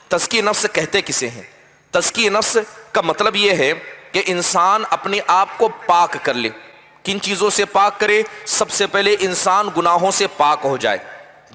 تزکیہ نفس کہتے کسے ہیں؟ تزکیہ نفس کا مطلب یہ ہے کہ انسان اپنے آپ کو پاک کر لے۔ کن چیزوں سے پاک کرے؟ سب سے پہلے انسان گناہوں سے پاک ہو جائے۔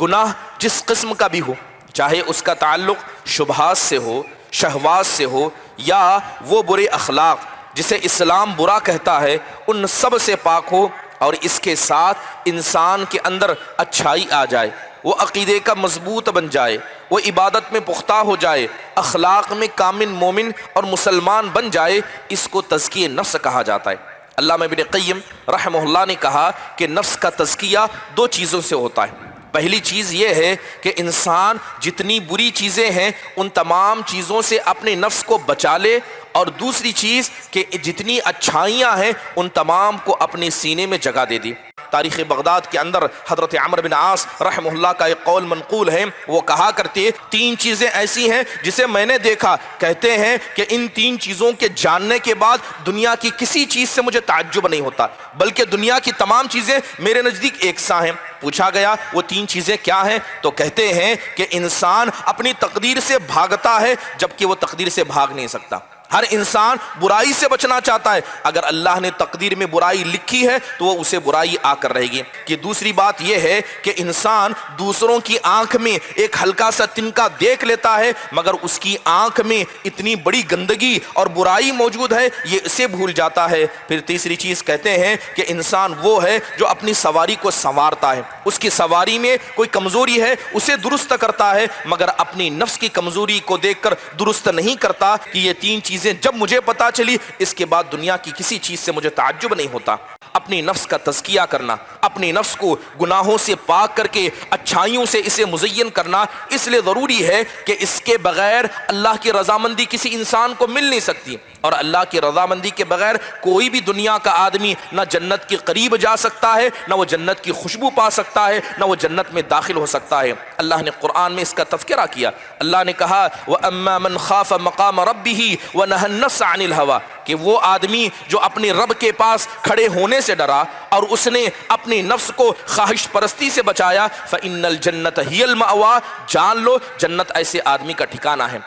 گناہ جس قسم کا بھی ہو، چاہے اس کا تعلق شبہات سے ہو، شہوات سے ہو، یا وہ برے اخلاق جسے اسلام برا کہتا ہے، ان سب سے پاک ہو، اور اس کے ساتھ انسان کے اندر اچھائی آ جائے، وہ عقیدے کا مضبوط بن جائے، وہ عبادت میں پختہ ہو جائے، اخلاق میں کامل مومن اور مسلمان بن جائے، اس کو تزکیہ نفس کہا جاتا ہے۔ علامہ ابن قیم رحمہ اللہ نے کہا کہ نفس کا تزکیہ دو چیزوں سے ہوتا ہے۔ پہلی چیز یہ ہے کہ انسان جتنی بری چیزیں ہیں ان تمام چیزوں سے اپنے نفس کو بچا لے، اور دوسری چیز کہ جتنی اچھائیاں ہیں ان تمام کو اپنے سینے میں جگہ دے دی۔ تاریخ بغداد کے اندر حضرت عمرو بن عاص رحمہ اللہ کا ایک قول منقول ہے، وہ کہا کرتے تین چیزیں ایسی ہیں جسے میں نے دیکھا، کہتے ہیں کہ ان تین چیزوں کے جاننے کے بعد دنیا کی کسی چیز سے مجھے تعجب نہیں ہوتا، بلکہ دنیا کی تمام چیزیں میرے نزدیک ایکساں ہیں۔ پوچھا گیا وہ تین چیزیں کیا ہیں، تو کہتے ہیں کہ انسان اپنی تقدیر سے بھاگتا ہے جبکہ وہ تقدیر سے بھاگ نہیں سکتا۔ ہر انسان برائی سے بچنا چاہتا ہے، اگر اللہ نے تقدیر میں برائی لکھی ہے تو وہ اسے برائی آ کر رہے گی۔ کہ دوسری بات یہ ہے کہ انسان دوسروں کی آنکھ میں ایک ہلکا سا تنکا دیکھ لیتا ہے، مگر اس کی آنکھ میں اتنی بڑی گندگی اور برائی موجود ہے یہ اسے بھول جاتا ہے۔ پھر تیسری چیز کہتے ہیں کہ انسان وہ ہے جو اپنی سواری کو سنوارتا ہے، اس کی سواری میں کوئی کمزوری ہے اسے درست کرتا ہے، مگر اپنی نفس کی کمزوری کو دیکھ کر درست نہیں کرتا۔ کہ یہ تین چیزیں جب مجھے پتا چلی، اس کے بعد دنیا کی کسی چیز سے مجھے تعجب نہیں ہوتا۔ اپنی نفس کا تزکیہ کرنا، اپنی نفس کو گناہوں سے پاک کر کے اچھائیوں سے اسے مزین کرنا اس لیے ضروری ہے کہ اس کے بغیر اللہ کی رضامندی کسی انسان کو مل نہیں سکتی، اور اللہ کی رضامندی کے بغیر کوئی بھی دنیا کا آدمی نہ جنت کے قریب جا سکتا ہے، نہ وہ جنت کی خوشبو پا سکتا ہے، نہ وہ جنت میں داخل ہو سکتا ہے۔ اللہ نے قرآن میں اس کا تذکرہ کیا، اللہ نے کہا وَأَمَّا مَنْ خَافَ مَقَامَ رَبِّهِ وَنَهَى النَّفْسَ عَنِ الْهَوَىٰ، کہ وہ آدمی جو اپنے رب کے پاس کھڑے ہونے سے ڈرا اور اس نے اپنی نفس کو خواہش پرستی سے بچایا، فَإِنَّ الْجَنَّةَ هِيَ الْمَأْوَىٰ، جان لو جنت ایسے آدمی کا ٹھکانہ ہے۔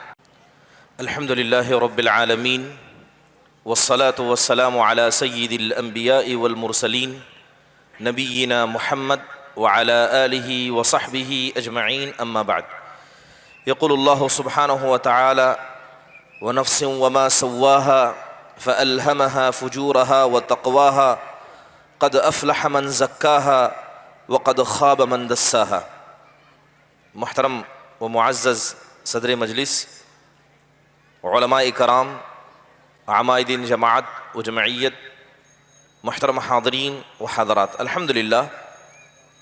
الحمدللہ رب العالمین، والصلاة والسلام على سید الانبیاء والمرسلین نبینا محمد وعلى آلہ وصحبہ اجمعین، اما بعد۔ یقول اللہ سبحانہ وتعالی ونفس وما سواها فألهمها فجورها وتقواها قد افلح من زکاها وقد خاب من دساها۔ محترم و معزز صدر مجلس، علماء کرام، عمائدین جماعت و جمعیت، محترم حاضرین و حاضرات، الحمدللہ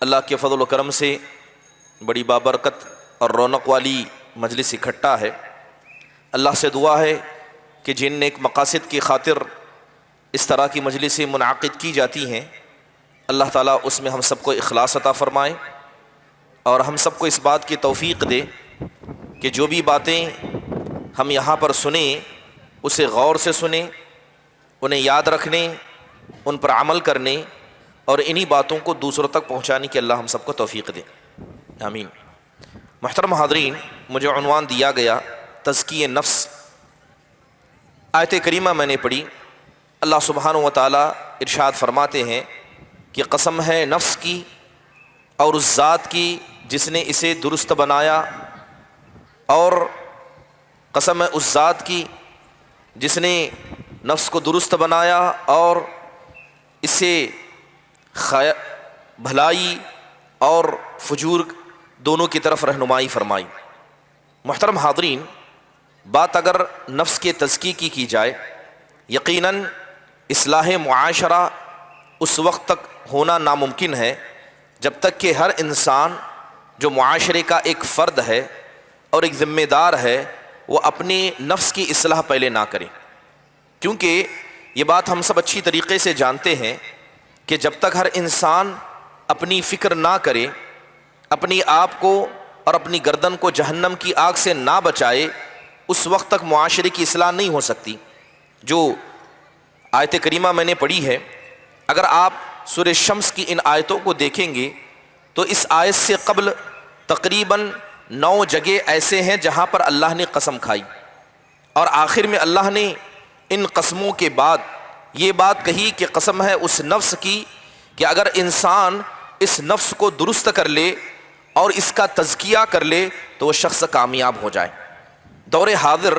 اللہ کے فضل و کرم سے بڑی بابرکت اور رونق والی مجلس اکٹھا ہے۔ اللہ سے دعا ہے کہ جن نیک مقاصد کی خاطر اس طرح کی مجلسیں منعقد کی جاتی ہیں، اللہ تعالیٰ اس میں ہم سب کو اخلاص عطا فرمائے، اور ہم سب کو اس بات کی توفیق دے کہ جو بھی باتیں ہم یہاں پر سنیں اسے غور سے سنیں، انہیں یاد رکھنے، ان پر عمل کرنے، اور انہی باتوں کو دوسروں تک پہنچانے کی اللہ ہم سب کو توفیق دے، آمین۔ محترم حاضرین، مجھے عنوان دیا گیا تزکیہ نفس۔ آیت کریمہ میں نے پڑھی، اللہ سبحانہ و تعالیٰ ارشاد فرماتے ہیں کہ قسم ہے نفس کی اور اس ذات کی جس نے اسے درست بنایا، اور قسم ہے اس ذات کی جس نے نفس کو درست بنایا اور اسے بھلائی اور فجور دونوں کی طرف رہنمائی فرمائی۔ محترم حاضرین، بات اگر نفس کے تزکیے کی جائے، یقیناً اصلاح معاشرہ اس وقت تک ہونا ناممکن ہے جب تک کہ ہر انسان جو معاشرے کا ایک فرد ہے اور ایک ذمہ دار ہے وہ اپنے نفس کی اصلاح پہلے نہ کرے، کیونکہ یہ بات ہم سب اچھی طریقے سے جانتے ہیں کہ جب تک ہر انسان اپنی فکر نہ کرے، اپنی آپ کو اور اپنی گردن کو جہنم کی آگ سے نہ بچائے، اس وقت تک معاشرے کی اصلاح نہیں ہو سکتی۔ جو آیت کریمہ میں نے پڑھی ہے، اگر آپ سورہ شمس کی ان آیتوں کو دیکھیں گے تو اس آیت سے قبل تقریباً 9 جگہ ایسے ہیں جہاں پر اللہ نے قسم کھائی، اور آخر میں اللہ نے ان قسموں کے بعد یہ بات کہی کہ قسم ہے اس نفس کی کہ اگر انسان اس نفس کو درست کر لے اور اس کا تزکیہ کر لے تو وہ شخص کامیاب ہو جائے۔ دور حاضر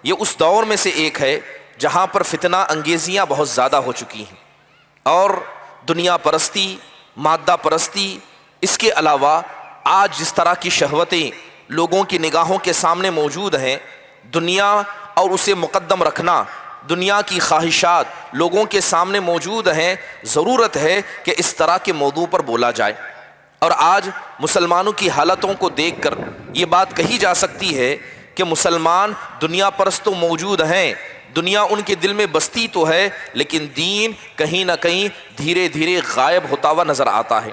یہ اس دور میں سے ایک ہے جہاں پر فتنہ انگیزیاں بہت زیادہ ہو چکی ہیں، اور دنیا پرستی، مادہ پرستی، اس کے علاوہ آج جس طرح کی شہوتیں لوگوں کی نگاہوں کے سامنے موجود ہیں، دنیا اور اسے مقدم رکھنا، دنیا کی خواہشات لوگوں کے سامنے موجود ہیں، ضرورت ہے کہ اس طرح کے موضوع پر بولا جائے۔ اور آج مسلمانوں کی حالتوں کو دیکھ کر یہ بات کہی جا سکتی ہے کہ مسلمان دنیا پرست تو موجود ہیں، دنیا ان کے دل میں بستی تو ہے، لیکن دین کہیں نہ کہیں دھیرے دھیرے غائب ہوتا ہوا نظر آتا ہے۔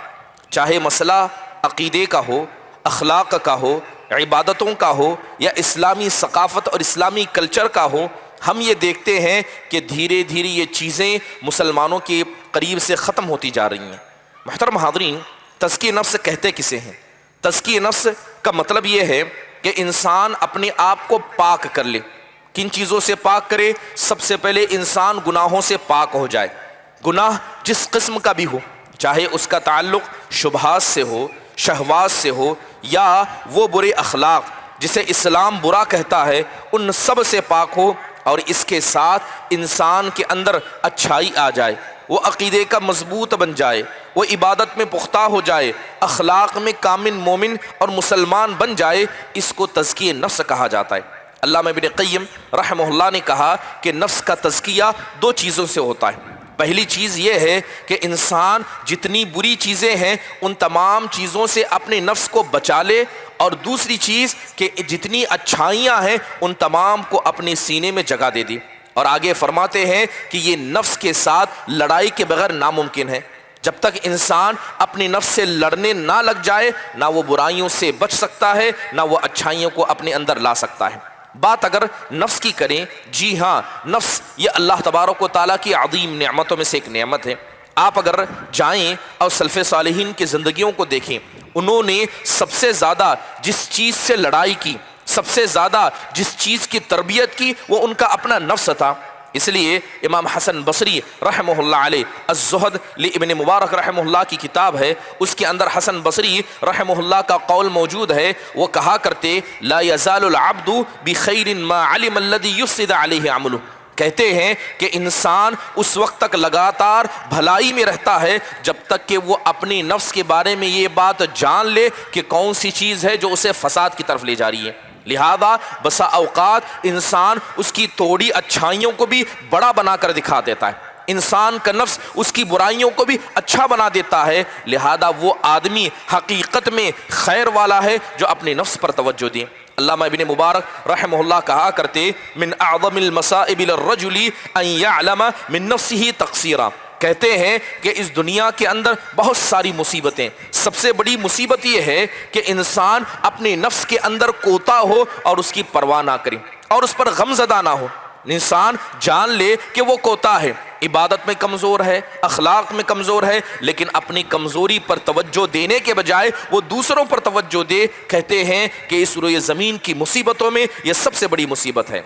چاہے مسئلہ عقیدے کا ہو، اخلاق کا ہو، عبادتوں کا ہو، یا اسلامی ثقافت اور اسلامی کلچر کا ہو، ہم یہ دیکھتے ہیں کہ دھیرے دھیرے یہ چیزیں مسلمانوں کے قریب سے ختم ہوتی جا رہی ہیں۔ محترم حاضرین، تزکیہ نفس کہتے کسے ہیں؟ تزکیہ نفس کا مطلب یہ ہے کہ انسان اپنے آپ کو پاک کر لے۔ کن چیزوں سے پاک کرے؟ سب سے پہلے انسان گناہوں سے پاک ہو جائے۔ گناہ جس قسم کا بھی ہو، چاہے اس کا تعلق شبہات سے ہو، شہوات سے ہو، یا وہ برے اخلاق جسے اسلام برا کہتا ہے، ان سب سے پاک ہو، اور اس کے ساتھ انسان کے اندر اچھائی آ جائے، وہ عقیدے کا مضبوط بن جائے، وہ عبادت میں پختہ ہو جائے، اخلاق میں کامل مومن اور مسلمان بن جائے، اس کو تزکیہ نفس کہا جاتا ہے۔ علامہ ابن قیم رحمہ اللہ نے کہا کہ نفس کا تزکیہ 2 چیزوں سے ہوتا ہے۔ پہلی چیز یہ ہے کہ انسان جتنی بری چیزیں ہیں ان تمام چیزوں سے اپنے نفس کو بچا لے، اور دوسری چیز کہ جتنی اچھائیاں ہیں ان تمام کو اپنے سینے میں جگہ دے دی۔ اور آگے فرماتے ہیں کہ یہ نفس کے ساتھ لڑائی کے بغیر ناممکن ہے۔ جب تک انسان اپنی نفس سے لڑنے نہ لگ جائے، نہ وہ برائیوں سے بچ سکتا ہے، نہ وہ اچھائیوں کو اپنے اندر لا سکتا ہے۔ بات اگر نفس کی کریں، جی ہاں، نفس یہ اللہ تبارک و تعالیٰ کی عظیم نعمتوں میں سے ایک نعمت ہے۔ آپ اگر جائیں اور سلف صالحین کی زندگیوں کو دیکھیں، انہوں نے سب سے زیادہ جس چیز سے لڑائی کی، سب سے زیادہ جس چیز کی تربیت کی، وہ ان کا اپنا نفس تھا۔ اس لیے امام حسن بصری رحمہ اللہ علیہ الزہد لابن مبارک رحمہ اللہ کی کتاب ہے، اس کے اندر حسن بصری رحمہ اللہ کا قول موجود ہے۔ وہ کہا کرتے لا یزال العبد بخیر ما علم الذی یفسد علیہ عملہ، کہتے ہیں کہ انسان اس وقت تک لگاتار بھلائی میں رہتا ہے جب تک کہ وہ اپنی نفس کے بارے میں یہ بات جان لے کہ کون سی چیز ہے جو اسے فساد کی طرف لے جا رہی ہے۔ لہذا بسا اوقات انسان اس کی تھوڑی اچھائیوں کو بھی بڑا بنا کر دکھا دیتا ہے، انسان کا نفس اس کی برائیوں کو بھی اچھا بنا دیتا ہے۔ لہذا وہ آدمی حقیقت میں خیر والا ہے جو اپنے نفس پر توجہ دے۔ علامہ ابن مبارک رحمہ اللہ کہا کرتے من اعظم المصائب للرجل ان يعلم من نفسه تقصيرا، کہتے ہیں کہ اس دنیا کے اندر بہت ساری مصیبتیں، سب سے بڑی مصیبت یہ ہے کہ انسان اپنے نفس کے اندر کوتا ہو اور اس کی پرواہ نہ کرے اور اس پر غم زدہ نہ ہو۔ انسان جان لے کہ وہ کوتا ہے، عبادت میں کمزور ہے، اخلاق میں کمزور ہے، لیکن اپنی کمزوری پر توجہ دینے کے بجائے وہ دوسروں پر توجہ دے۔ کہتے ہیں کہ اس روئے زمین کی مصیبتوں میں یہ سب سے بڑی مصیبت ہے۔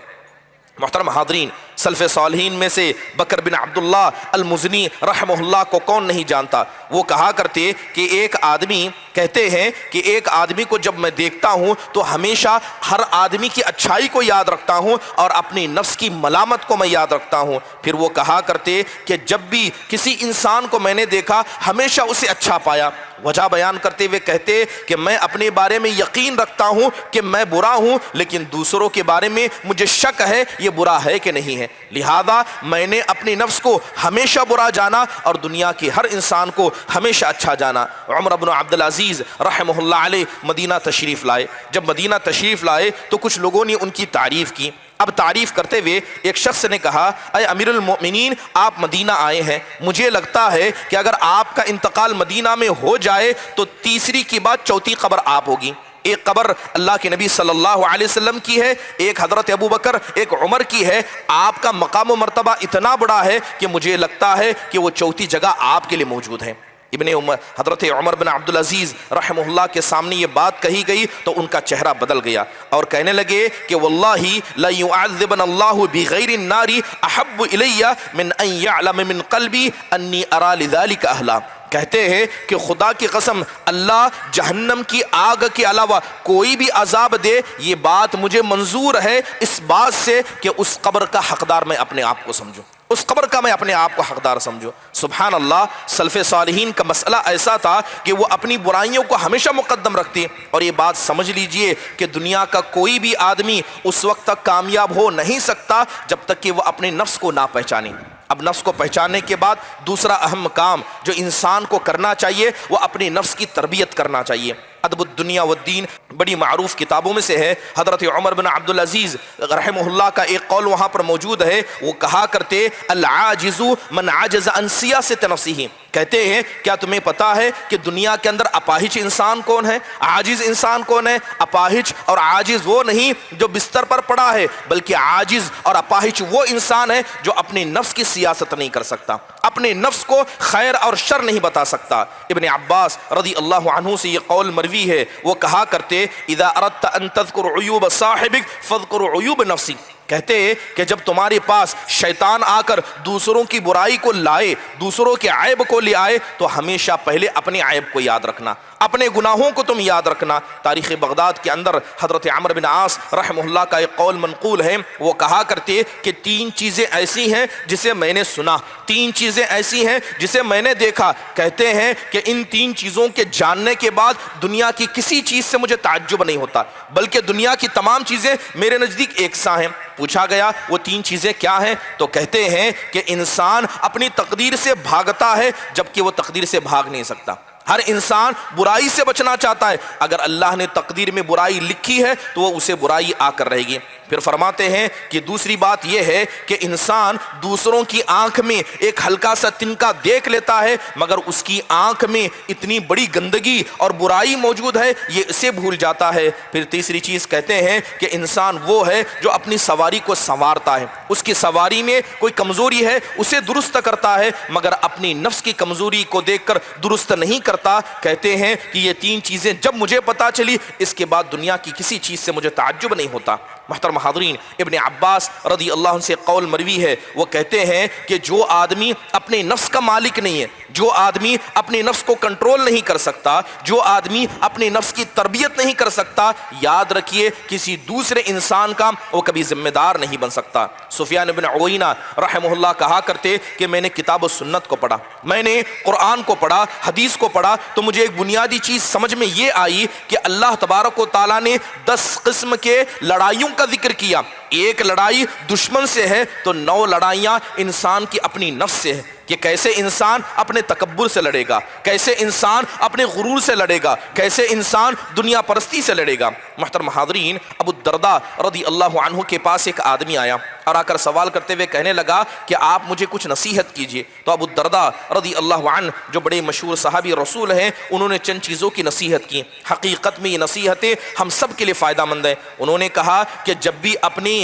محترم حاضرین، سلف صالحین میں سے بکر بن عبداللہ المزنی رحمہ اللہ کو کون نہیں جانتا؟ وہ کہا کرتے کہ ایک آدمی، کہتے ہیں کہ ایک آدمی کو جب میں دیکھتا ہوں تو ہمیشہ ہر آدمی کی اچھائی کو یاد رکھتا ہوں اور اپنی نفس کی ملامت کو میں یاد رکھتا ہوں۔ پھر وہ کہا کرتے کہ جب بھی کسی انسان کو میں نے دیکھا ہمیشہ اسے اچھا پایا۔ وجہ بیان کرتے ہوئے کہتے کہ میں اپنے بارے میں یقین رکھتا ہوں کہ میں برا ہوں، لیکن دوسروں کے بارے میں مجھے شک ہے یہ برا ہے کہ نہیں ہے، لہذا میں نے اپنی نفس کو ہمیشہ برا جانا اور دنیا کے ہر انسان کو ہمیشہ اچھا جانا۔ عمر بن عبدالعزیز رحمہ اللہ علیہ مدینہ تشریف لائے۔ جب مدینہ تشریف لائے تو کچھ لوگوں نے ان کی تعریف کی۔ اب تعریف کرتے ہوئے ایک شخص نے کہا اے امیر المؤمنین، آپ مدینہ آئے ہیں، مجھے لگتا ہے کہ اگر آپ کا انتقال مدینہ میں ہو جائے تو تیسری کے بعد چوتھی قبر آپ ہوگی۔ ایک قبر اللہ کے نبی صلی اللہ علیہ وسلم کی ہے، ایک حضرت ابو بکر، ایک عمر کی ہے۔ آپ کا مقام و مرتبہ اتنا بڑا ہے کہ مجھے لگتا ہے کہ وہ چوتھی جگہ آپ کے لیے موجود ہے۔ حضرت عمر بن عبدالعزیز رحمہ اللہ کے سامنے یہ بات کہی گئی تو ان کا چہرہ بدل گیا اور کہنے لگے کہ واللہ لا يعذبن اللہ بغیر النار احب الی من ان يعلم من قلبی انی ارى لذلك اہلا۔ کہتے ہیں کہ خدا کی قسم اللہ جہنم کی آگ کے علاوہ کوئی بھی عذاب دے یہ بات مجھے منظور ہے اس بات سے کہ اس قبر کا حقدار میں اپنے آپ کو سمجھوں، اس قبر کا میں اپنے آپ کو حقدار سمجھوں۔ سبحان اللہ، سلف صالحین کا مسئلہ ایسا تھا کہ وہ اپنی برائیوں کو ہمیشہ مقدم رکھتے، اور یہ بات سمجھ لیجئے کہ دنیا کا کوئی بھی آدمی اس وقت تک کامیاب ہو نہیں سکتا جب تک کہ وہ اپنے نفس کو نہ پہچانے۔ اب نفس کو پہچاننے کے بعد دوسرا اہم کام جو انسان کو کرنا چاہیے وہ اپنی نفس کی تربیت کرنا چاہیے۔ ادب الدنیا والدین بڑی معروف کتابوں میں سے ہے۔ حضرت عمر بن عبدالعزیز رحمہ اللہ کا ایک قول وہاں پر موجود ہے، وہ کہا کرتے العاجز من عجز عن سیاست نفسہ، کہتے ہیں کیا تمہیں پتا ہے کہ دنیا کے اندر اپاہج انسان کون ہے، عاجز انسان کون ہے؟ اپاہج اور عاجز وہ نہیں جو بستر پر پڑا ہے، بلکہ عاجز اور اپاہج وہ انسان ہے جو اپنے نفس کی سیاست نہیں کر سکتا، اپنے نفس کو خیر اور شر نہیں بتا سکتا۔ ابن عباس رضی اللہ عنہ سے یہ قول مروی ہے، وہ کہا کرتے اذا اردت ان تذکر عیوب صاحبک فاذکر عیوب نفسک، کہتے ہیں کہ جب تمہارے پاس شیطان آ کر دوسروں کی برائی کو لائے، دوسروں کے عیب کو لے آئے، تو ہمیشہ پہلے اپنے عیب کو یاد رکھنا، اپنے گناہوں کو تم یاد رکھنا۔ تاریخ بغداد کے اندر حضرت عمرو بن عاص رحمہ اللہ کا ایک قول منقول ہے، وہ کہا کرتے کہ تین چیزیں ایسی ہیں جسے میں نے سنا، تین چیزیں ایسی ہیں جسے میں نے دیکھا، کہتے ہیں کہ ان تین چیزوں کے جاننے کے بعد دنیا کی کسی چیز سے مجھے تعجب نہیں ہوتا، بلکہ دنیا کی تمام چیزیں میرے نزدیک ایکساں ہیں۔ پوچھا گیا وہ تین چیزیں کیا ہیں، تو کہتے ہیں کہ انسان اپنی تقدیر سے بھاگتا ہے جبکہ وہ تقدیر سے بھاگ نہیں سکتا۔ ہر انسان برائی سے بچنا چاہتا ہے، اگر اللہ نے تقدیر میں برائی لکھی ہے تو وہ اسے برائی آ کر رہے گی۔ پھر فرماتے ہیں کہ دوسری بات یہ ہے کہ انسان دوسروں کی آنکھ میں ایک ہلکا سا تنکا دیکھ لیتا ہے، مگر اس کی آنکھ میں اتنی بڑی گندگی اور برائی موجود ہے یہ اسے بھول جاتا ہے۔ پھر تیسری چیز کہتے ہیں کہ انسان وہ ہے جو اپنی سواری کو سنوارتا ہے، اس کی سواری میں کوئی کمزوری ہے اسے درست کرتا ہے، مگر اپنی نفس کی کمزوری کو دیکھ کر درست نہیں کرتا۔ کہتے ہیں کہ یہ تین چیزیں جب مجھے پتا چلی اس کے بعد دنیا کی کسی چیز سے مجھے تعجب نہیں ہوتا۔ محترم حاضرین، ابن عباس رضی اللہ عنہ سے قول مروی ہے، وہ کہتے ہیں کہ جو آدمی اپنے نفس کا مالک نہیں ہے، جو آدمی اپنے نفس کو کنٹرول نہیں کر سکتا، جو آدمی اپنے نفس کی تربیت نہیں کر سکتا، یاد رکھیے کسی دوسرے انسان کا وہ کبھی ذمہ دار نہیں بن سکتا۔ سفیان بن عیینہ رحمہ اللہ کہا کرتے کہ میں نے کتاب و سنت کو پڑھا، میں نے قرآن کو پڑھا، حدیث کو پڑھا، تو مجھے ایک بنیادی چیز سمجھ میں یہ آئی کہ اللہ تبارک و تعالیٰ نے 10 قسم کے لڑائیوں کا ذکر کیا۔ ایک لڑائی دشمن سے ہے تو 9 لڑائیاں انسان کی اپنی نفس سے ہے، کہ کیسے انسان اپنے تکبر سے لڑے گا، کیسے انسان اپنے غرور سے لڑے گا، کیسے انسان دنیا پرستی سے لڑے گا۔ محترم حاضرین، ابو الدرداء رضی اللہ عنہ کے پاس ایک آدمی آیا اور آ کر سوال کرتے ہوئے کہنے لگا کہ آپ مجھے کچھ نصیحت کیجئے۔ تو ابو الدرداء رضی اللہ عنہ جو بڑے مشہور صحابی رسول ہیں، انہوں نے چند چیزوں کی نصیحت کی۔ حقیقت میں یہ نصیحتیں ہم سب کے لیے فائدہ مند ہیں۔ انہوں نے کہا کہ جب بھی اپنی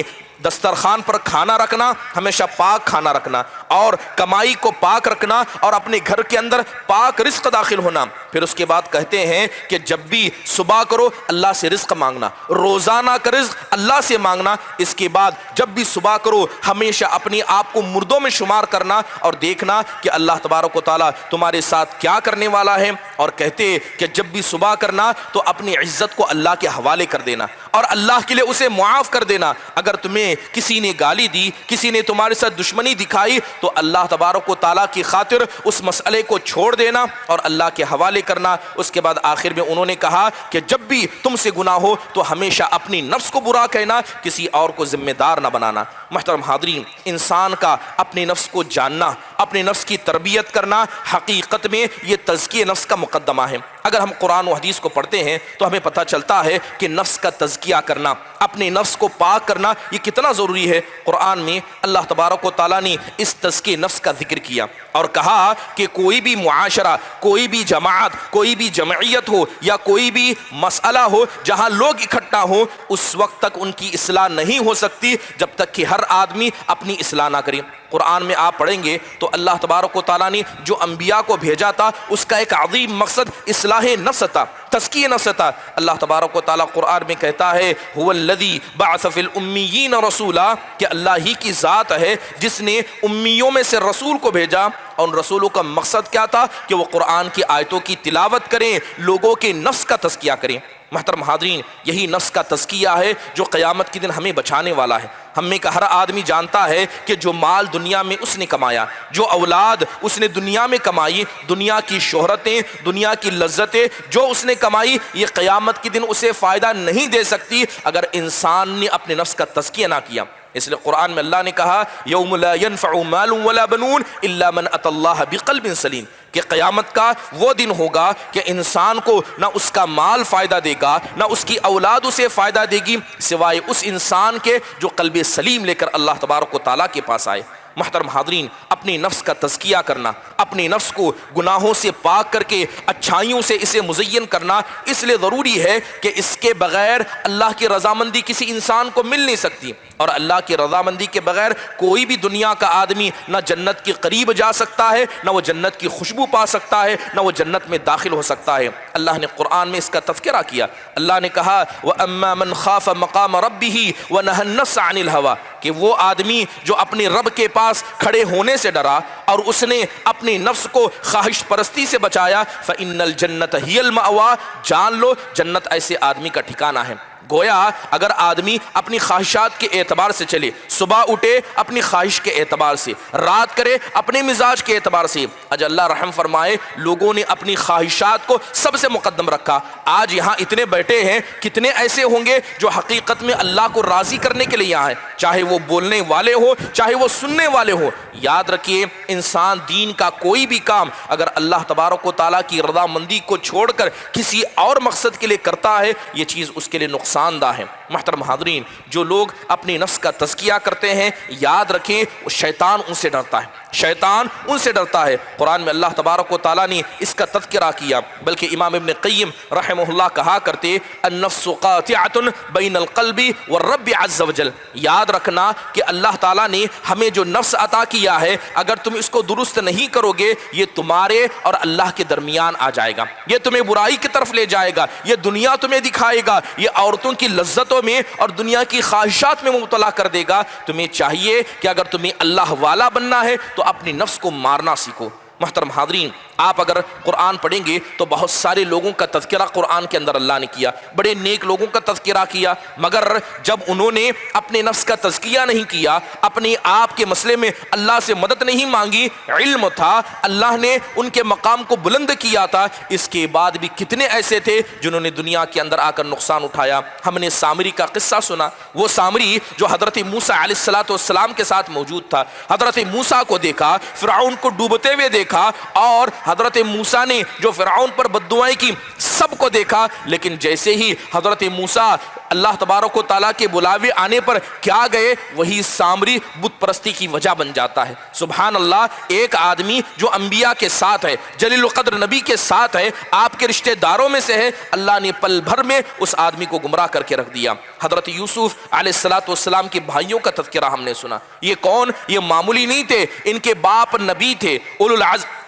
دسترخوان پر کھانا رکھنا، ہمیشہ پاک کھانا رکھنا، اور کمائی کو پاک رکھنا، اور اپنے گھر کے اندر پاک رزق داخل ہونا۔ پھر اس کے بعد کہتے ہیں کہ جب بھی صبح کرو اللہ سے رزق مانگنا، روزانہ کا رزق اللہ سے مانگنا۔ اس کے بعد جب بھی صبح کرو ہمیشہ اپنے آپ کو مردوں میں شمار کرنا اور دیکھنا کہ اللہ تبارک و تعالیٰ تمہارے ساتھ کیا کرنے والا ہے۔ اور کہتے کہ جب بھی صبح کرنا تو اپنی عزت کو اللہ کے حوالے کر دینا اور اللہ کے لیے اسے معاف کر دینا۔ اگر تمہیں کسی نے گالی دی، کسی نے تمہارے ساتھ دشمنی دکھائی، تو اللہ تبارک و تعالیٰ کی خاطر اس مسئلے کو چھوڑ دینا اور اللہ کے حوالے کرنا۔ اس کے بعد آخر میں انہوں نے کہا کہ جب بھی تم سے گناہ ہو تو ہمیشہ اپنی نفس کو برا کہنا، کسی اور کو ذمہ دار نہ بنانا۔ محترم حاضرین، انسان کا اپنے نفس کو جاننا، اپنے نفس کی تربیت کرنا، حقیقت میں یہ تزکیہ نفس کا مقدمہ ہے۔ اگر ہم قرآن و حدیث کو پڑھتے ہیں تو ہمیں پتہ چلتا ہے کہ نفس کا تزکیہ کرنا، اپنے نفس کو پاک کرنا یہ کتنا ضروری ہے۔ قرآن میں اللہ تبارک و تعالیٰ نے اس تزکیہ نفس کا ذکر کیا اور کہا کہ کوئی بھی معاشرہ، کوئی بھی جماعت، کوئی بھی جمعیت ہو یا کوئی بھی مسئلہ ہو جہاں لوگ اکٹھا ہوں، اس وقت تک ان کی اصلاح نہیں ہو سکتی جب تک کہ ہر آدمی اپنی اصلاح نہ کرے۔ قرآن میں آپ پڑھیں گے تو اللہ تبارک و تعالیٰ نے جو انبیاء کو بھیجا تھا اس کا ایک عظیم مقصد اصلاح نفس تھا، تزکیہ نفس تھا۔ اللہ تبارک و تعالیٰ قرآن میں کہتا ہے هو الذی بعث فی الامیین رسولا، کہ اللہ ہی کی ذات ہے جس نے امیوں میں سے رسول کو بھیجا، اور ان رسولوں کا مقصد کیا تھا کہ وہ قرآن کی آیتوں کی تلاوت کریں، لوگوں کے نفس کا تزکیہ کریں۔ محترم حاضرین، یہی نفس کا تزکیہ ہے جو قیامت کے دن ہمیں بچانے والا ہے۔ ہم میں کا ہر آدمی جانتا ہے کہ جو مال دنیا میں اس نے کمایا، جو اولاد اس نے دنیا میں کمائی، دنیا کی شہرتیں، دنیا کی لذتیں جو اس نے کمائی، یہ قیامت کے دن اسے فائدہ نہیں دے سکتی اگر انسان نے اپنے نفس کا تزکیہ نہ کیا۔ اس لیے قرآن میں اللہ نے کہا یوم لا ينفع مال ولا بنون الا من اتى اللہ بقلب سلیم، کہ قیامت کا وہ دن ہوگا کہ انسان کو نہ اس کا مال فائدہ دے گا، نہ اس کی اولاد اسے فائدہ دے گی، سوائے اس انسان کے جو قلب سلیم لے کر اللہ تبارک و تعالیٰ کے پاس آئے۔ محترم حاضرین، اپنی نفس کا تزکیہ کرنا، اپنی نفس کو گناہوں سے پاک کر کے اچھائیوں سے اسے مزین کرنا اس لیے ضروری ہے کہ اس کے بغیر اللہ کی رضامندی کسی انسان کو مل نہیں سکتی، اور اللہ کی رضامندی کے بغیر کوئی بھی دنیا کا آدمی نہ جنت کے قریب جا سکتا ہے، نہ وہ جنت کی خوشبو پا سکتا ہے، نہ وہ جنت میں داخل ہو سکتا ہے۔ اللہ نے قرآن میں اس کا تذکرہ کیا۔ اللہ نے کہا وَأَمَّا مَنْ خَافَ مَقَامَ رَبِّهِ وَنَهَى النَّفْسَ عَنِ الْهَوَىٰ، کہ وہ آدمی جو اپنے رب کے پاس کھڑے ہونے سے ڈرا اور اس نے اپنے نفس کو خواہش پرستی سے بچایا، فَإِنَّ الْجَنَّةَ هِيَ الْمَأْوَىٰ، جان لو جنت ایسے آدمی کا ٹھکانہ ہے۔ گویا اگر آدمی اپنی خواہشات کے اعتبار سے چلے، صبح اٹھے اپنی خواہش کے اعتبار سے، رات کرے اپنے مزاج کے اعتبار سے، آج اللہ رحم فرمائے لوگوں نے اپنی خواہشات کو سب سے مقدم رکھا۔ آج یہاں اتنے بیٹھے ہیں، کتنے ایسے ہوں گے جو حقیقت میں اللہ کو راضی کرنے کے لیے یہاں ہیں، چاہے وہ بولنے والے ہو چاہے وہ سننے والے ہو۔ یاد رکھیے انسان دین کا کوئی بھی کام اگر اللہ تبارک و تعالیٰ کی رضا مندی کو چھوڑ کر کسی اور مقصد کے لیے کرتا ہے، یہ چیز اس کے لیے نقصان دہ ہے۔ محترم حاضرین، جو لوگ اپنی نفس کا تزکیہ کرتے ہیں یاد رکھیں شیطان ان سے ڈرتا ہے، شیطان ان سے ڈرتا ہے۔ قرآن میں اللہ تبارک و تعالیٰ نے اس کا تذکرہ کیا، بلکہ امام ابن قیم رحمہ اللہ کہا کرتے النفس قاطعۃ بین القلب والرب عز وجل، یاد رکھنا کہ اللہ تعالیٰ نے ہمیں جو نفس عطا کیا ہے اگر تم اس کو درست نہیں کرو گے یہ تمہارے اور اللہ کے درمیان آ جائے گا، یہ تمہیں برائی کی طرف لے جائے گا، یہ دنیا تمہیں دکھائے گا، یہ عورتوں کی لذتوں میں اور دنیا کی خواہشات میں مبتلا کر دے گا۔ تمہیں چاہیے کہ اگر تمہیں اللہ والا بننا ہے تو اپنی نفس کو مارنا سیکھو۔ محترم حاضرین، آپ اگر قرآن پڑھیں گے تو بہت سارے لوگوں کا تذکرہ قرآن کے اندر اللہ نے کیا، بڑے نیک لوگوں کا تذکرہ کیا، مگر جب انہوں نے اپنے نفس کا تزکیہ نہیں کیا، اپنے آپ کے مسئلے میں اللہ سے مدد نہیں مانگی، علم تھا اللہ نے ان کے مقام کو بلند کیا تھا، اس کے بعد بھی کتنے ایسے تھے جنہوں نے دنیا کے اندر آ کر نقصان اٹھایا۔ ہم نے سامری کا قصہ سنا، وہ سامری جو حضرت موسیٰ علیہ السلام کے ساتھ موجود تھا، حضرت موسیٰ کو دیکھا، فرعون کو ڈوبتے ہوئے دیکھا، اور حضرت موسیٰ نے جو فرعون پر بددعائیں کی سب کو دیکھا، لیکن جیسے ہی حضرت موسیٰ اللہ تبارک و تعالیٰ کے بلاوے آنے پر کیا گئے، وہی سامری بت پرستی کی وجہ بن جاتا ہے۔ سبحان اللہ، ایک آدمی جو انبیاء کے ساتھ ہے، جلیل القدر نبی کے ساتھ ہے، آپ کے رشتہ داروں میں سے ہے، اللہ نے پل بھر میں اس آدمی کو گمراہ کر کے رکھ دیا۔ حضرت یوسف علیہ السلام کے بھائیوں کا تذکرہ ہم نے سنا، یہ کون؟ یہ معمولی نہیں تھے، ان کے باپ نبی تھے، اولو العزم،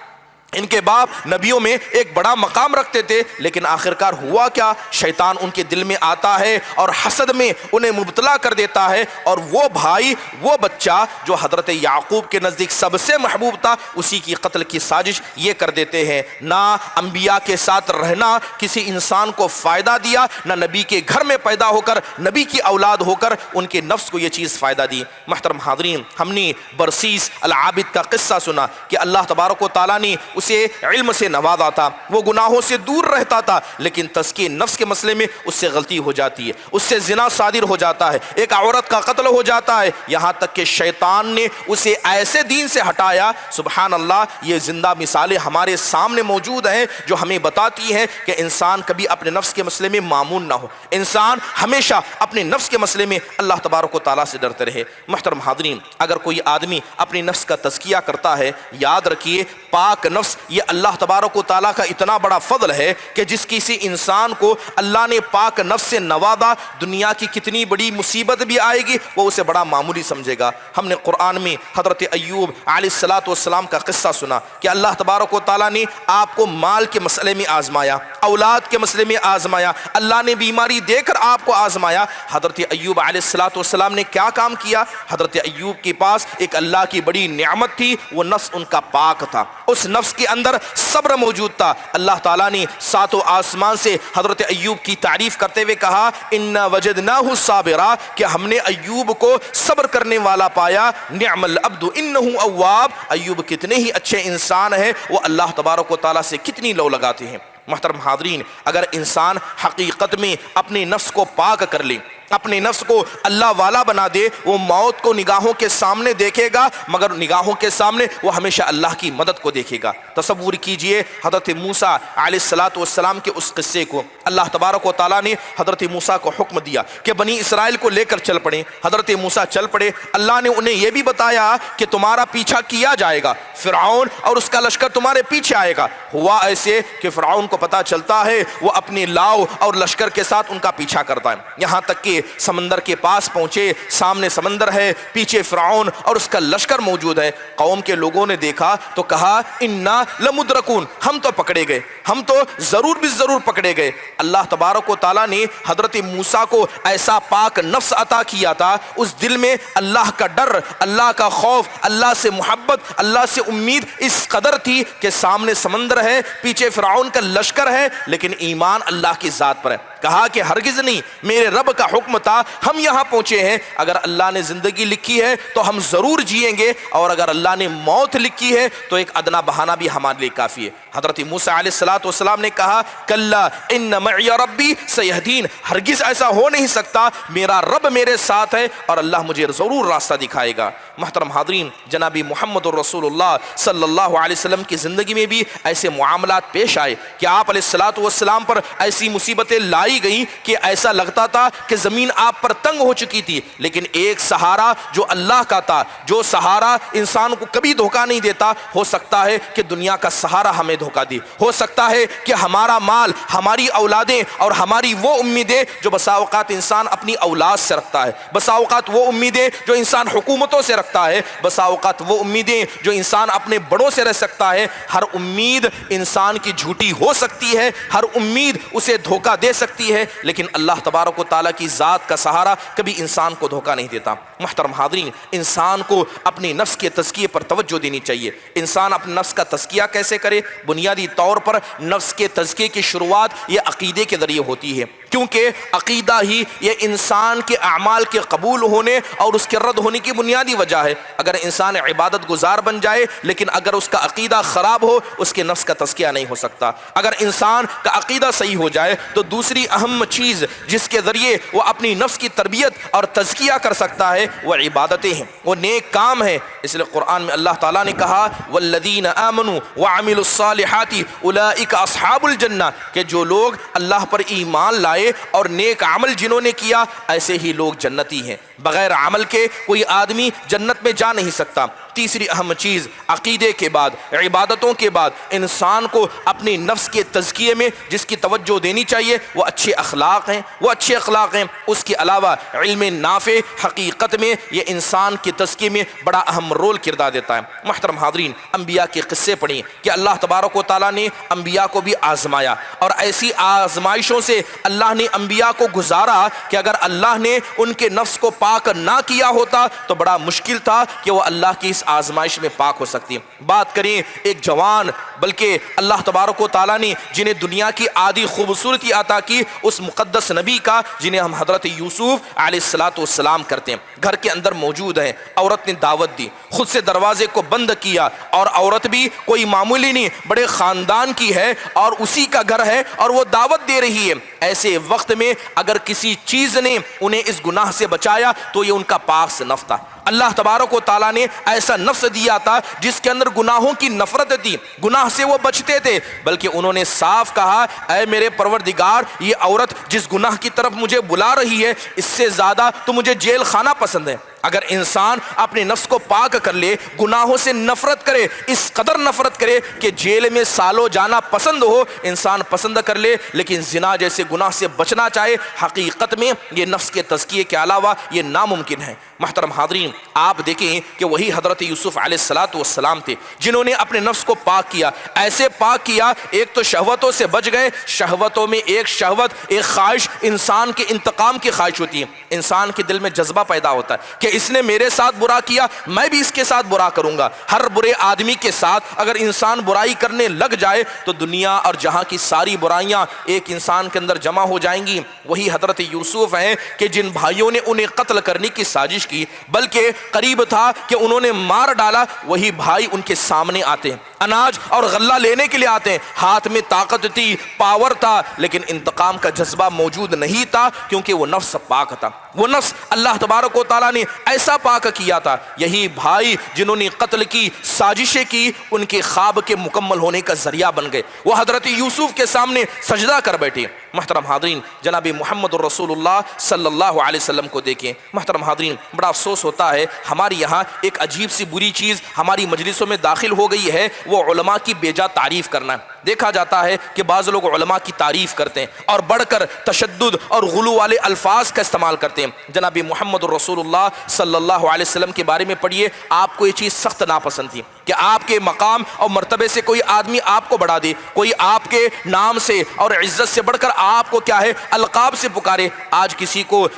ان کے باپ نبیوں میں ایک بڑا مقام رکھتے تھے، لیکن آخرکار ہوا کیا؟ شیطان ان کے دل میں آتا ہے اور حسد میں انہیں مبتلا کر دیتا ہے، اور وہ بھائی، وہ بچہ جو حضرت یعقوب کے نزدیک سب سے محبوب تھا، اسی کی قتل کی سازش یہ کر دیتے ہیں۔ نہ انبیاء کے ساتھ رہنا کسی انسان کو فائدہ دیا، نہ نبی کے گھر میں پیدا ہو کر، نبی کی اولاد ہو کر ان کے نفس کو یہ چیز فائدہ دی۔ محترم حاضرین، ہم نے برسیس العابد کا قصہ سنا کہ اللہ تبارک و تعالیٰ نے اسے علم سے نوازا تھا، وہ گناہوں سے دور رہتا تھا، لیکن تزکیہ نفس کے مسئلے میں اس سے غلطی ہو جاتی ہے، اس سے زنا صادر ہو جاتا ہے، ایک عورت کا قتل ہو جاتا ہے، یہاں تک کہ شیطان نے اسے ایسے دین سے ہٹایا۔ سبحان اللہ، یہ زندہ مثالیں ہمارے سامنے موجود ہیں جو ہمیں بتاتی ہیں کہ انسان کبھی اپنے نفس کے مسئلے میں معمون نہ ہو، انسان ہمیشہ اپنے نفس کے مسئلے میں اللہ تبارک و تعالیٰ سے ڈرتے رہے۔ محترم حاضرین، اگر کوئی آدمی اپنی نفس کا تزکیہ کرتا ہے، یاد رکھیے پاک نفس نفس یہ اللہ تبارک و تعالیٰ کا اتنا بڑا فضل ہے کہ جس کسی انسان کو اللہ نے پاک نفس سے نوازا، دنیا کی کتنی بڑی مصیبت بھی آئے گی وہ اسے بڑا معمولی سمجھے گا۔ ہم نے قرآن میں حضرت ایوب علیہ السلام کا قصہ سنا کہ اللہ تبارک و تعالیٰ نے آپ کو مال کے مسئلے میں آزمایا، اولاد کے مسئلے میں آزمایا، اللہ نے بیماری دے کر آپ کو آزمایا۔ حضرت ایوب علیہ السلام نے کیا کام کیا؟ حضرت ایوب کے پاس ایک اللہ کی بڑی نعمت تھی، وہ نفس ان کا پاک تھا، اس نفس کے اندر صبر موجود تھا۔ اللہ تعالیٰ نے ساتوں آسمان سے حضرت ایوب کی تعریف کرتے ہوئے کہا اِنَّا وَجَدْنَاهُ صَابِرًا، کہ ہم نے ایوب کو صبر کرنے والا پایا۔ نعم العبد انہ اواب، ایوب کتنے ہی اچھے انسان ہیں، وہ اللہ تبارک و تعالیٰ سے کتنی لو لگاتے ہیں۔ محترم حاضرین، اگر انسان حقیقت میں اپنے نفس کو پاک کر لے، اپنے نفس کو اللہ والا بنا دے، وہ موت کو نگاہوں کے سامنے دیکھے گا، مگر نگاہوں کے سامنے وہ ہمیشہ اللہ کی مدد کو دیکھے گا۔ تصور کیجئے حضرت موسیٰ علیہ السلام کے اس قصے کو۔ اللہ تبارک و تعالیٰ نے حضرت موسیٰ کو حکم دیا کہ بنی اسرائیل کو لے کر چل پڑے۔ حضرت موسیٰ چل پڑے، اللہ نے انہیں یہ بھی بتایا کہ تمہارا پیچھا کیا جائے گا، فرعون اور اس کا لشکر تمہارے پیچھے آئے گا۔ ہوا ایسے کہ فرعون کو پتا چلتا ہے، وہ اپنے لاؤ اور لشکر کے ساتھ ان کا پیچھا کرتا ہے، یہاں تک کہ سمندر کے پاس پہنچے، سامنے سمندر ہے، پیچھے فرعون اور اس کا لشکر موجود ہے۔ قوم کے لوگوں نے دیکھا تو کہا انا لمدرکون، ہم تو پکڑے گئے، ہم تو ضرور بھی ضرور پکڑے گئے۔ اللہ تبارک و تعالیٰ نے حضرت موسیٰ کو ایسا پاک نفس عطا کیا تھا، اس دل میں اللہ کا ڈر، اللہ کا خوف، اللہ سے محبت، اللہ سے امید اس قدر تھی کہ سامنے سمندر ہے، پیچھے فرعون کا لشکر ہے، لیکن ایمان اللہ کی ذات پر ہے۔ کہا کہ ہرگز نہیں، میرے رب کا حکم تھا، ہم یہاں پہنچے ہیں، اگر اللہ نے زندگی لکھی ہے تو ہم ضرور جئیں گے، اور اگر اللہ نے موت لکھی ہے تو ایک ادنا بہانہ بھی ہمارے لیے کافی ہے۔ حضرت موسیٰ علیہ السلام نے کہا کلا ان معی ربی سیہدین، ہرگز ایسا ہو نہیں سکتا، میرا رب میرے ساتھ ہے اور اللہ مجھے ضرور راستہ دکھائے گا۔ محترم حاضرین، جناب محمد الرسول اللہ صلی اللہ علیہ وسلم کی زندگی میں بھی ایسے معاملات پیش آئے کہ آپ علیہ السلام پر ایسی مصیبتیں لائی گئیں کہ ایسا لگتا تھا کہ زمین آپ پر تنگ ہو چکی تھی، لیکن ایک سہارا جو اللہ کا تھا، جو سہارا انسان کو کبھی دھوکہ نہیں دیتا۔ ہو سکتا ہے کہ دنیا کا سہارا ہمیں دھوکہ دے، ہو سکتا ہے کہ ہمارا مال، ہماری اولادیں اور ہماری وہ امیدیں جو بسا اوقات انسان اپنی اولاد سے رکھتا ہے، بسا اوقات وہ امیدیں جو انسان حکومتوں سے رکھتا ہے، بسا اوقات وہ امیدیں جو انسان اپنے بڑوں سے رہ سکتا ہے، ہر امید انسان کی جھوٹی ہو سکتی ہے، ہر امید اسے دھوکہ دے سکتی ہے، لیکن اللہ تبارک و تعالیٰ کی ذات کا سہارا کبھی انسان کو دھوکہ نہیں دیتا۔ محترم حاضرین، انسان کو اپنی نفس کے تزکیے پر توجہ دینی چاہیے۔ انسان اپنے نفس کا تزکیہ کیسے کرے؟ بنیادی طور پر نفس کے تزکیے کی شروعات یہ عقیدے کے ذریعے ہوتی ہے، کیونکہ عقیدہ ہی یہ انسان کے اعمال کے قبول ہونے اور اس کے رد ہونے کی بنیادی وجہ ہے۔ اگر انسان عبادت گزار بن جائے لیکن اگر اس کا عقیدہ خراب ہو، اس کے نفس کا تزکیہ نہیں ہو سکتا۔ اگر انسان کا عقیدہ صحیح ہو جائے تو دوسری اہم چیز جس کے ذریعے وہ اپنی نفس کی تربیت اور تزکیہ کر سکتا ہے وہ عبادتیں ہیں، وہ نیک کام ہیں۔ اس لیے قرآن میں اللہ تعالیٰ نے کہا والذین آمنوا وعملوا الصالحات اولئک اصحاب الجنہ، کہ جو لوگ اللہ پر ایمان لائے اور نیک عمل جنہوں نے کیا، ایسے ہی لوگ جنتی ہیں۔ بغیر عمل کے کوئی آدمی جنت میں جا نہیں سکتا۔ تیسری اہم چیز، عقیدے کے بعد، عبادتوں کے بعد انسان کو اپنی نفس کے تزکیے میں جس کی توجہ دینی چاہیے وہ اچھے اخلاق ہیں، وہ اچھے اخلاق ہیں۔ اس کے علاوہ علم نافع حقیقت میں یہ انسان کے تزکیے میں بڑا اہم رول کردار دیتا ہے۔ محترم حاضرین، انبیاء کے قصے پڑھیں کہ اللہ تبارک و تعالیٰ نے انبیاء کو بھی آزمایا، اور ایسی آزمائشوں سے اللہ نے انبیاء کو گزارا کہ اگر اللہ نے ان کے نفس کو پاک نہ کیا ہوتا تو بڑا مشکل تھا کہ وہ اللہ کی اس آزمائش میں پاک ہو سکتی ہے۔ بات کریں ایک جوان، بلکہ اللہ تبارک و تعالیٰ نے جنہیں دنیا کی آدھی خوبصورتی عطا کی، اس مقدس نبی کا جنہیں ہم حضرت یوسف علیہ السلام کرتے ہیں، گھر کے اندر موجود ہیں۔ عورت نے دعوت دی، خود سے دروازے کو بند کیا، اور عورت بھی کوئی معمولی نہیں، بڑے خاندان کی ہے اور اسی کا گھر ہے اور وہ دعوت دے رہی ہے۔ ایسے وقت میں اگر کسی چیز نے انہیں اس گناہ سے بچایا تو یہ ان کا پاک سے نفس تھا۔ اللہ تبارک و تعالیٰ نے ایسا نفس دیا تھا جس کے اندر گناہوں کی نفرت تھی، گناہ سے وہ بچتے تھے، بلکہ انہوں نے صاف کہا اے میرے پروردگار، یہ عورت جس گناہ کی طرف مجھے بلا رہی ہے اس سے زیادہ تو مجھے جیل خانہ پسند ہے، اگر انسان اپنے نفس کو پاک کر لے، گناہوں سے نفرت کرے، اس قدر نفرت کرے کہ جیل میں سالوں جانا پسند ہو، انسان پسند کر لے، لیکن زنا جیسے گناہ سے بچنا چاہے، حقیقت میں یہ نفس کے تزکیے کے علاوہ یہ ناممکن ہے۔ محترم حاضرین، آپ دیکھیں کہ وہی حضرت یوسف علیہ السلام تھے جنہوں نے اپنے نفس کو پاک کیا، ایسے پاک کیا، ایک تو شہوتوں سے بچ گئے۔ شہوتوں میں ایک شہوت، ایک خواہش انسان کے انتقام کی خواہش ہوتی ہے۔ انسان کے دل میں جذبہ پیدا ہوتا ہے کہ اس نے میرے ساتھ برا کیا، میں بھی اس کے ساتھ برا کروں گا۔ ہر برے آدمی کے ساتھ اگر انسان برائی کرنے لگ جائے تو دنیا اور جہاں کی ساری برائیاں ایک انسان کے اندر جمع ہو جائیں گی۔ وہی حضرت یوسف ہیں کہ جن بھائیوں نے انہیں قتل کرنے کی سازش کی، بلکہ قریب تھا کہ انہوں نے مار ڈالا، وہی بھائی ان کے سامنے آتے ہیں، اناج اور غلہ لینے کے لیے آتے ہیں، ہاتھ میں طاقت تھی، پاور تھا، لیکن انتقام کا جذبہ موجود نہیں تھا، کیونکہ وہ نفس پاک تھا۔ وہ نفس اللہ تبارک و تعالیٰ نے ایسا پاک کیا تھا۔ یہی بھائی جنہوں نے قتل کی سازشیں کی، ان کے خواب کے مکمل ہونے کا ذریعہ بن گئے۔ وہ حضرت یوسف کے سامنے سجدہ کر بیٹھے۔ محترم حاضرین، جناب محمد رسول اللہ صلی اللہ علیہ وسلم کو دیکھیں۔ محترم حاضرین، بڑا افسوس ہوتا ہے ہمارے یہاں ایک عجیب سی بری چیز ہماری مجلسوں میں داخل ہو گئی ہے، وہ علماء کی بیجا تعریف کرنا ہے۔ دیکھا جاتا ہے کہ بعض لوگ علماء کی تعریف کرتے ہیں اور بڑھ کر تشدد اور غلو والے الفاظ کا استعمال کرتے ہیں۔ جناب محمد رسول اللہ صلی اللہ علیہ وسلم کے بارے میں پڑھیے، آپ کو یہ چیز سخت ناپسند تھی کہ آپ کے مقام اور مرتبے سے کوئی آدمی آپ کو بڑھا دے، کوئی آپ کے نام سے اور عزت سے بڑھ کر آپ کو کیا ہے القاب سے پکارے۔ آج کسی کو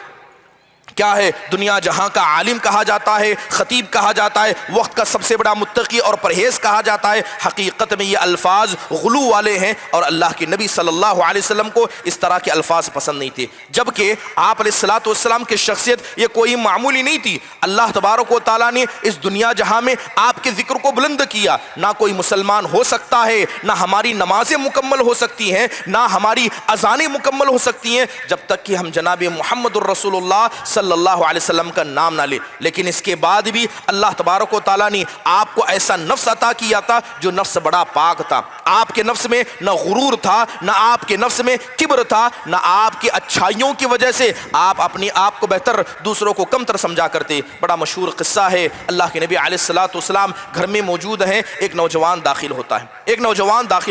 کیا ہے دنیا جہاں کا عالم کہا جاتا ہے، خطیب کہا جاتا ہے، وقت کا سب سے بڑا متقی اور پرہیز کہا جاتا ہے۔ حقیقت میں یہ الفاظ غلو والے ہیں اور اللہ کے نبی صلی اللہ علیہ وسلم کو اس طرح کے الفاظ پسند نہیں تھے، جبکہ آپ علیہ الصلوۃ والسلام کی شخصیت یہ کوئی معمولی نہیں تھی۔ اللہ تبارک و تعالیٰ نے اس دنیا جہاں میں آپ کے ذکر کو بلند کیا۔ نہ کوئی مسلمان ہو سکتا ہے، نہ ہماری نمازیں مکمل ہو سکتی ہیں، نہ ہماری اذانیں مکمل ہو سکتی ہیں جب تک کہ ہم جناب محمد الرسول اللہ صلی اللہ علیہ وسلم کا نام نہ لے۔ لیکن اس کے بعد بھی اللہ تبارک و تعالیٰ نے آپ کو ایسا نفس عطا کیا تھا جو نفس بڑا پاک تھا۔ آپ کے نفس میں نہ غرور تھا، نہ آپ کے نفس میں کبر تھا، نہ آپ کی اچھائیوں کی وجہ سے آپ اپنے آپ کو بہتر، دوسروں کو کمتر سمجھا کرتے۔ بڑا مشہور قصہ ہے، اللہ کے نبی علیہ الصلوۃ والسلام گھر میں موجود ہیں، ایک نوجوان داخل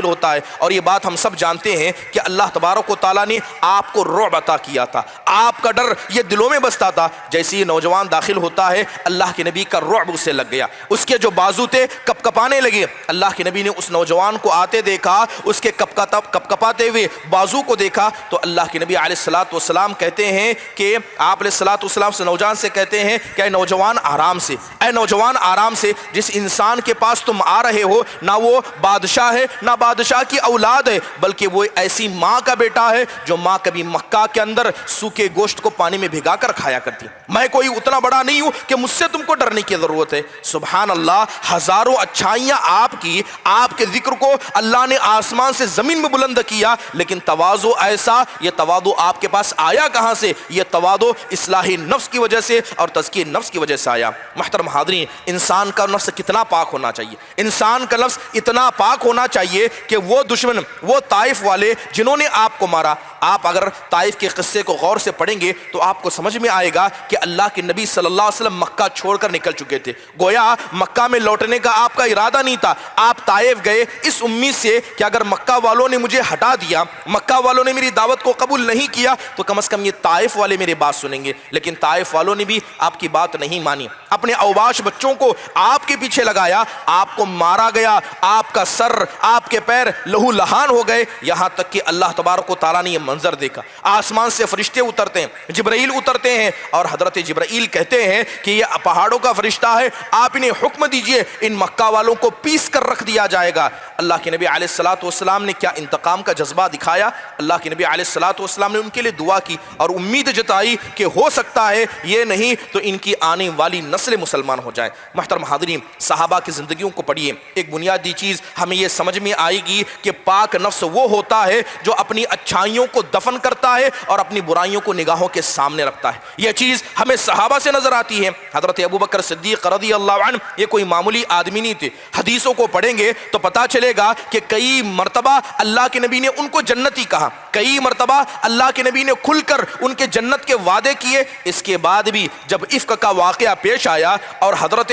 ہوتا ہے اور یہ بات ہم سب جانتے ہیں کہ اللہ تبارک و تعالیٰ نے آپ کو رعب عطا کیا تھا، آپ کا ڈر یہ دلوں میں بستا تھا۔ جیسے یہ نوجوان داخل ہوتا ہے، اللہ کے نبی کا رعب اسے لگ گیا، اس کے جو بازو تھے کپ کپانے لگے۔ اللہ کے نبی نے اس نوجوان کو آتے دیکھا، اس کے کپ کپاتے ہوئے بازو کو دیکھا تو اللہ کے نبی علیہ الصلوۃ والسلام کہتے ہیں کہ آپ علیہ الصلوۃ والسلام سے نوجوان سے کہتے ہیں کہ اے نوجوان آرام سے، جس انسان کے پاس تم آ رہے ہو نہ وہ بادشاہ ہے، نہ بادشاہ کی اولاد ہے، بلکہ وہ ایسی ماں کا بیٹا ہے جو ماں کبھی مکہ کے اندر سوکھے گوشت کو پانی میں بھگا کر کھایا کرتی۔ میں کوئی اتنا بڑا نہیں ہوں کہ مجھ سے تم کو ڈرنے کی ضرورت ہے۔ سبحان اللہ، ہزاروں اچھائیاں آپ کی، آپ کے ذکر کو اللہ نے آسمان سے زمین میں بلند کیا، لیکن تواضع ایسا، یہ تواضع آپ کے پاس آیا کہاں سے؟ یہ تواضع اصلاح نفس کی وجہ سے اور تزکیہ نفس کی وجہ سے آیا۔ محترم حاضرین، انسان کا نفس کتنا پاک ہونا چاہیے؟ انسان کا نفس اتنا پاک ہونا چاہیے کہ وہ دشمن، وہ طائف والے جنہوں نے آپ کو مارا، آپ اگر طائف کے قصے کو غور سے پڑھیں گے تو آپ کو سمجھ میں آئے گا کہ اللہ کے نبی صلی اللہ علیہ وسلم مکہ چھوڑ کر نکل چکے تھے، گویا مکہ میں لوٹنے کا آپ کا ارادہ نہیں تھا۔ آپ طائف گئے اس امید سے کہ اگر مکہ والوں نے مجھے ہٹا دیا، مکہ والوں نے میری دعوت کو قبول نہیں کیا تو کم از کم یہ طائف والے میری بات سنیں گے، لیکن طائف والوں نے بھی آپ کی بات نہیں مانی، اپنے اوباش بچوں کو آپ کے پیچھے لگایا، آپ کو مارا گیا، آپ کا سر، آپ کے پیر لہو لہان ہو گئے، یہاں تک کہ اللہ تبارک و تعالیٰ نے یہ منظر دیکھا۔ آسمان سے فرشتے اترتے ہیں، جبرائیل اترتے ہیں اور حضرت جبرائیل کہتے ہیں کہ یہ پہاڑوں کا فرشتہ ہے، آپ انہیں حکم دیجئے ان مکہ والوں کو پیس کر رکھ دیا جائے گا۔ اللہ کے نبی علیہ الصلوۃ والسلام نے کیا انتقام کا جذبہ دکھایا۔ اللہ کے نبی علیہ الصلوۃ والسلام نے ان کے لیے دعا کی اور امید جتائی کہ ہو سکتا ہے یہ نہیں تو ان کی آنے والی نسل مسلمان ہو جائے۔ محترم حاضرین، صحابہ کی زندگیوں کو پڑھیے، ایک بنیادی چیز ہمیں یہ سمجھ میں آئے گی کہ پاک نفس وہ ہوتا ہے جو اپنی اچھائیوں کو دفن کرتا ہے اور اپنی برائیوں کو نگاہوں کے سامنے رکھتا ہے۔ یہ چیز ہمیں صحابہ سے نظر آتی ہے. حضرت ابوبکر صدیق رضی اللہ عنہ یہ کوئی معمولی آدمی نہیں تھے. حدیثوں کو پڑھیں گے تو پتا چلے گا کہ کئی مرتبہ اللہ کے نبی نے ان کو جنتی کہا, کئی مرتبہ اللہ کے نبی نے کھل کر ان کے جنت کے وعدے کیے. اس کے بعد بھی جب افک کا واقعہ پیش آیا اور حضرت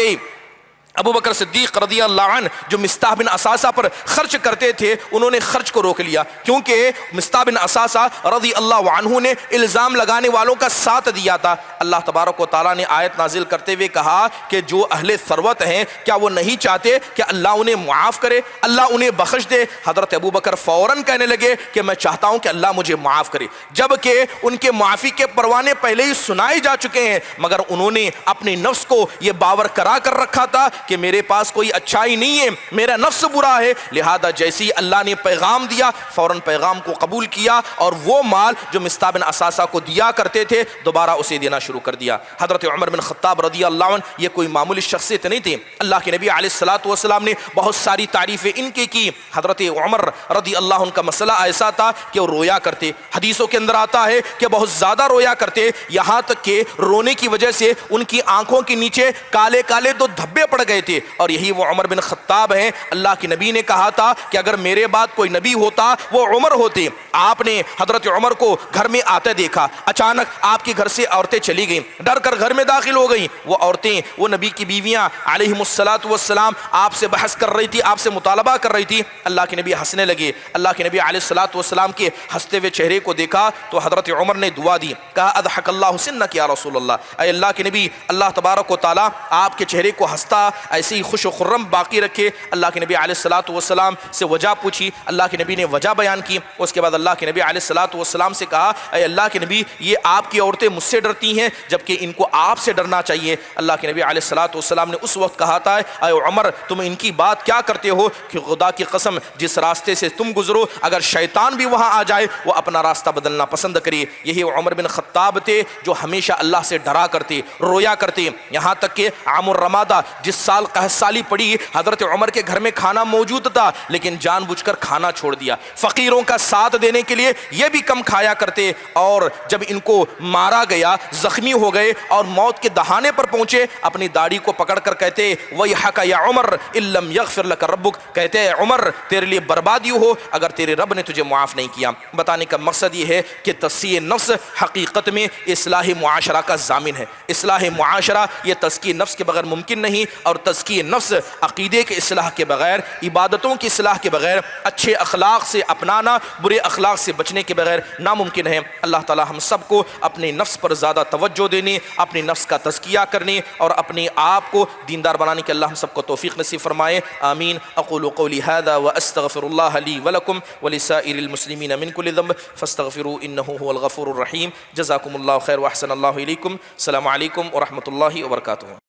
ابوبکر صدیق رضی اللہ عنہ جو مصطح بن اساسہ پر خرچ کرتے تھے, انہوں نے خرچ کو روک لیا, کیونکہ مصطح بن اساسہ رضی اللہ عنہ نے الزام لگانے والوں کا ساتھ دیا تھا. اللہ تبارک و تعالیٰ نے آیت نازل کرتے ہوئے کہا کہ جو اہل ثروت ہیں کیا وہ نہیں چاہتے کہ اللہ انہیں معاف کرے, اللہ انہیں بخش دے. حضرت ابوبکر فوراً کہنے لگے کہ میں چاہتا ہوں کہ اللہ مجھے معاف کرے, جبکہ ان کے معافی کے پروانے پہلے ہی سنائے جا چکے ہیں, مگر انہوں نے اپنے نفس کو یہ باور کرا کر رکھا تھا کہ میرے پاس کوئی اچھائی نہیں ہے, میرا نفس برا ہے. لہذا جیسی اللہ نے پیغام دیا فوراً پیغام کو قبول کیا اور وہ مال جو مصطح بن اساسہ کو دیا کرتے تھے دوبارہ اسے دینا شروع کر دیا. حضرت عمر بن خطاب رضی اللہ عنہ یہ کوئی معمولی شخصیت نہیں تھی. اللہ کے نبی علیہ الصلوۃ والسلام نے بہت ساری تعریفیں ان کی. حضرت عمر رضی اللہ عنہ کا مسئلہ ایسا تھا کہ وہ رویا کرتے, حدیثوں کے اندر آتا ہے کہ بہت زیادہ رویا کرتے, یہاں تک کہ رونے کی وجہ سے ان کی آنکھوں کے نیچے کالے کالے دو دھبے پڑ گئے تھے. اور یہی وہ عمر بن خطاب ہیں. اللہ کے نبی نے کہا تھا کہ اگر میرے بعد کوئی نبی ہوتا وہ عمر ہوتے. آپ نے حضرت عمر کو گھر میں آتے دیکھا, اچانک آپ کے گھر سے عورتیں چلی گئیں, ڈر کر گھر میں داخل ہو گئیں. وہ عورتیں, وہ نبی کی بیویاں علیہم الصلاۃ والسلام آپ سے بحث کر رہی تھی, آپ سے مطالبہ کر رہی تھی. اللہ کے نبی ہنسنے لگے. اللہ کے نبی علیہ الصلاۃ والسلام کے ہنستے ہوئے چہرے کو دیکھا تو حضرت عمر نے دعا دی, کہا اضحک اللہ سنک یا رسول اللہ, اے اللہ کے نبی اللہ تبارک و تعالیٰ آپ کے چہرے کو ہنستا ایسے ہی خوش و خرم باقی رکھے. اللہ کے نبی علیہ الصلوۃ والسلام سے وجہ پوچھی, اللہ کے نبی نے وجہ بیان کی. اس کے بعد اللہ کے نبی علیہ الصلوۃ والسلام سے کہا اے اللہ کے نبی یہ آپ کی عورتیں مجھ سے ڈرتی ہیں جبکہ ان کو آپ سے ڈرنا چاہیے. اللہ کے نبی علیہ الصلوۃ والسلام نے اس وقت کہا تھا اے عمر تم ان کی بات کیا کرتے ہو, کہ خدا کی قسم جس راستے سے تم گزرو اگر شیطان بھی وہاں آ جائے وہ اپنا راستہ بدلنا پسند کرے. یہی عمر بن خطاب تھے جو ہمیشہ اللہ سے ڈرا کرتے, رویا کرتے. یہاں تک کہ عام الرمادہ جس سال قحط سالی پڑی حضرت عمر کے گھر میں کھانا موجود تھا لیکن جان بوجھ کر کھانا چھوڑ دیا. فقیروں کا ساتھ دینے کے لیے یہ بھی کم کھایا کرتے, اور جب ان کو مارا گیا زخمی ہو گئے اور موت کے دہانے پر پہنچے اپنی داڑھی کو پکڑ کر کہتے ویحک یا عمر ان لم یغفر لک ربک, کہتے عمر تیرے لیے بربادی ہو اگر تیرے رب نے تجھے معاف نہیں کیا. بتانے کا مقصد یہ ہے کہ تصفیہ نفس حقیقت میں اصلاح معاشرہ کا ضامن ہے. اصلاح معاشرہ یہ تزکیہ نفس کے بغیر ممکن نہیں, اور تزکیہ نفس عقیدے کے اصلاح کے بغیر, عبادتوں کی اصلاح کے بغیر, اچھے اخلاق سے اپنانا برے اخلاق سے بچنے کے بغیر ناممکن ہے. اللہ تعالی ہم سب کو اپنے نفس پر زیادہ توجہ دینے, اپنے نفس کا تزکیہ کرنے اور اپنے آپ کو دیندار بنانے کے اللہ ہم سب کو توفیق نصیب فرمائے. آمین. اقول قولی هذا واستغفر الله لي ولكم ولسائر المسلمين من كل ذنب فاستغفروه انه هو الغفور الرحيم. جزاكم الله خير واحسن الله اليكم. السلام عليكم ورحمة الله وبركاته.